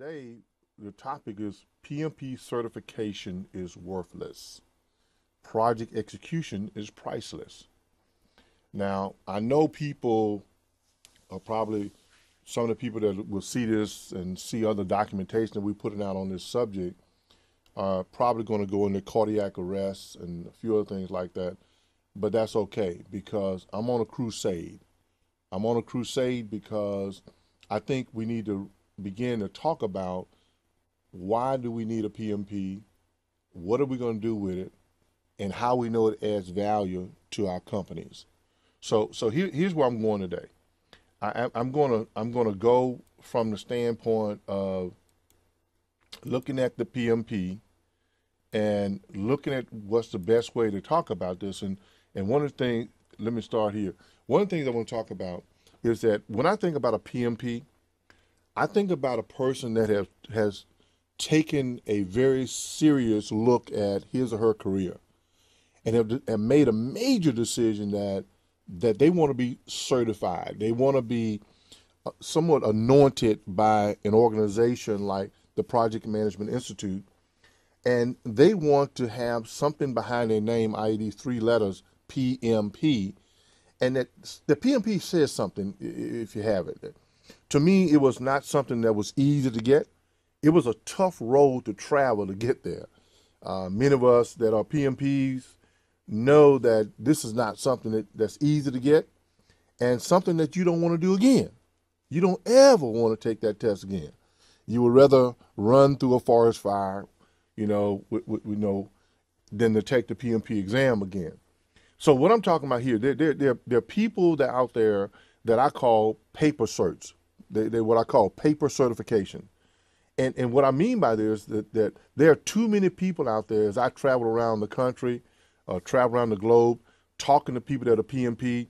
Today, the topic is PMP certification is worthless. Project execution is priceless. Now, I know people are probably some of the people that will see this and see other documentation that we're putting out on this subject are probably going to go into cardiac arrest and a few other things like that. But that's okay because I'm on a crusade. I'm on a crusade because I think we need to begin to talk about why do we need a PMP, what are we going to do with it, and how we know it adds value to our companies. So here's where I'm going today. I'm going to go from the standpoint of looking at the PMP and looking at what's the best way to talk about this. And one of the things, let me start here. One of the things I want to talk about is that when I think about a PMP, I think about a person that has taken a very serious look at his or her career and have made a major decision that they want to be certified. They want to be somewhat anointed by an organization like the Project Management Institute, and they want to have something behind their name, i.e. these three letters, PMP, and that the PMP says something if you have it. To me, it was not something that was easy to get. It was a tough road to travel to get there. Many of us that are PMPs know that this is not something that's easy to get and something that you don't want to do again. You don't ever want to take that test again. You would rather run through a forest fire, than to take the PMP exam again. So what I'm talking about here, there are people that out there that I call paper certs. They're what I call paper certification. And what I mean by this is that there are too many people out there as I travel around the country, travel around the globe, talking to people that are PMP,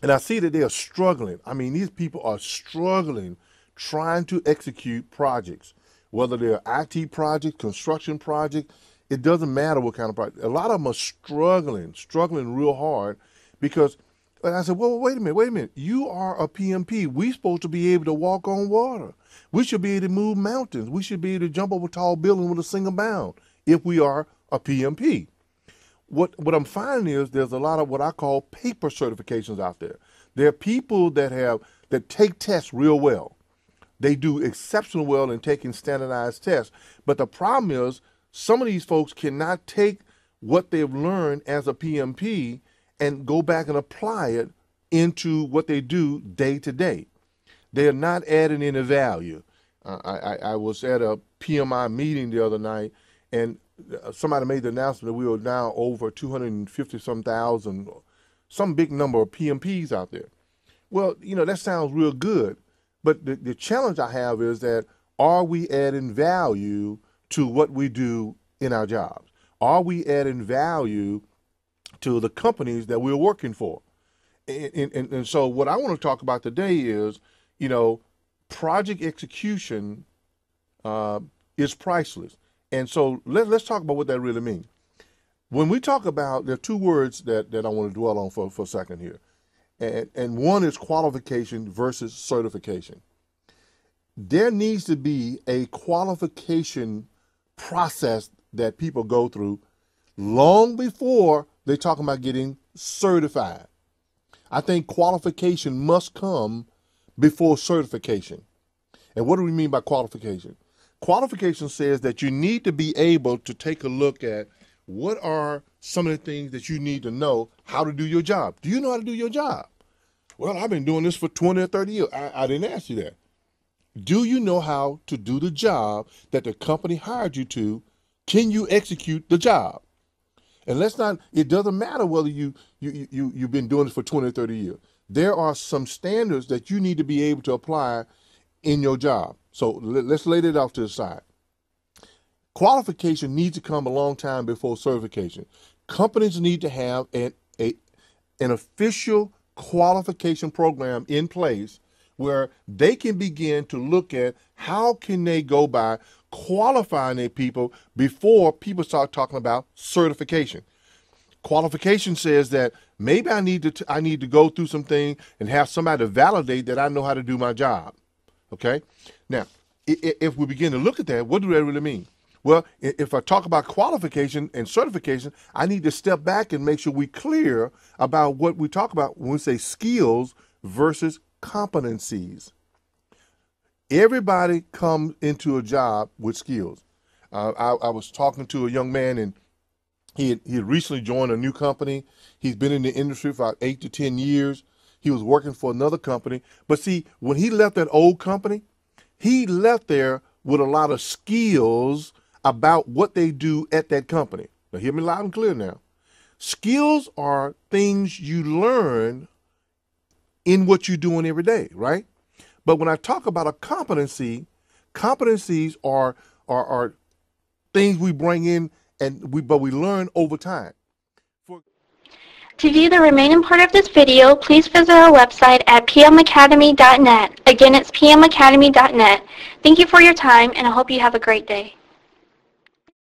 and I see that they are struggling. I mean, these people are struggling trying to execute projects, whether they're IT projects, construction projects, it doesn't matter what kind of project. A lot of them are struggling real hard because, and I said, well, wait a minute. You are a PMP. We're supposed to be able to walk on water. We should be able to move mountains. We should be able to jump over tall buildings with a single bound if we are a PMP. What I'm finding is there's a lot of what I call paper certifications out there. There are people that take tests real well. They do exceptionally well in taking standardized tests. But the problem is some of these folks cannot take what they've learned as a PMP and go back and apply it into what they do day to day. They are not adding any value. I was at a PMI meeting the other night, and somebody made the announcement that we are now over 250-some thousand, some big number of PMPs out there. Well, that sounds real good, but the challenge I have is that are we adding value to what we do in our jobs? Are we adding value to the companies that we're working for? And so what I want to talk about today is, project execution is priceless. And so let's talk about what that really means. When we talk about, there are two words that I want to dwell on for a second here. And one is qualification versus certification. There needs to be a qualification process that people go through long before they're talking about getting certified. I think qualification must come before certification. And what do we mean by qualification? Qualification says that you need to be able to take a look at what are some of the things that you need to know how to do your job. Do you know how to do your job? Well, I've been doing this for 20 or 30 years. I didn't ask you that. Do you know how to do the job that the company hired you to? Can you execute the job? And it doesn't matter whether you've been doing this for 20 or 30 years. There are some standards that you need to be able to apply in your job. So let's lay that off to the side. Qualification needs to come a long time before certification. Companies need to have an official qualification program in place where they can begin to look at how can they go by qualifying their people before people start talking about certification. Qualification says that maybe I need to go through some things and have somebody to validate that I know how to do my job. Okay. Now, if we begin to look at that, what do that really mean? Well, if I talk about qualification and certification, I need to step back and make sure we're clear about what we talk about when we say skills versus competencies. Everybody comes into a job with skills. I was talking to a young man, and he had recently joined a new company. He's been in the industry for about 8 to 10 years. He was working for another company. But see, when he left that old company, he left there with a lot of skills about what they do at that company. Now, hear me loud and clear now. Skills are things you learn in what you're doing every day, right? But when I talk about a competency, competencies are things we bring in but we learn over time. To view the remaining part of this video, please visit our website at pmacademy.net. Again, it's pmacademy.net. Thank you for your time, and I hope you have a great day.